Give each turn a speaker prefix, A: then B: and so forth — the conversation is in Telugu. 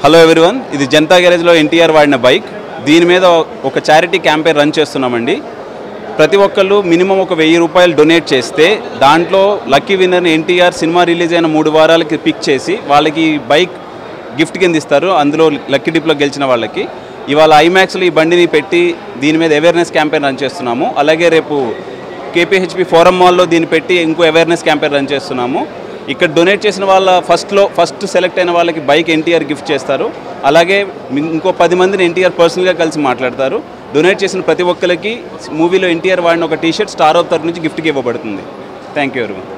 A: హలో ఎవ్రీవన్, ఇది జనతా గ్యారేజ్లో ఎన్టీఆర్ వాడిన బైక్. దీని మీద ఒక చారిటీ క్యాంపెయిన్ రన్ చేస్తున్నామండి. ప్రతి ఒక్కళ్ళు మినిమం ఒక 1000 రూపాయలు డొనేట్ చేస్తే దాంట్లో లక్కీ విన్నర్ని ఎన్టీఆర్ సినిమా రిలీజ్ అయిన 3 వారాలకి పిక్ చేసి వాళ్ళకి బైక్ గిఫ్ట్ కింద ఇస్తారు. అందులో లక్కీ డిప్లో గెలిచిన వాళ్ళకి ఇవాళ ఐమాక్స్లో ఈ బండిని పెట్టి దీని మీద అవేర్నెస్ క్యాంపెయిన్ రన్ చేస్తున్నాము. అలాగే రేపు కేపీహెచ్పి ఫోరం మాల్లో దీన్ని పెట్టి ఇంకో అవేర్నెస్ క్యాంపెయిన్ రన్ చేస్తున్నాము. ఇక్కడ డొనేట్ చేసిన వాళ్ళ ఫస్ట్ సెలెక్ట్ అయిన వాళ్ళకి బైక్ ఎన్టీఆర్ గిఫ్ట్ చేస్తారు. అలాగే ఇంకో 10 మందిని ఎన్టీఆర్ పర్సనల్గా కలిసి మాట్లాడతారు. డొనేట్ చేసిన ప్రతి ఒక్కరికి మూవీలో ఎన్టీఆర్ వాడిన ఒక టీషర్ట్ స్టార్ ఆఫ్ తరఫు నుంచి గిఫ్ట్కి ఇవ్వబడుతుంది. Thank you everyone.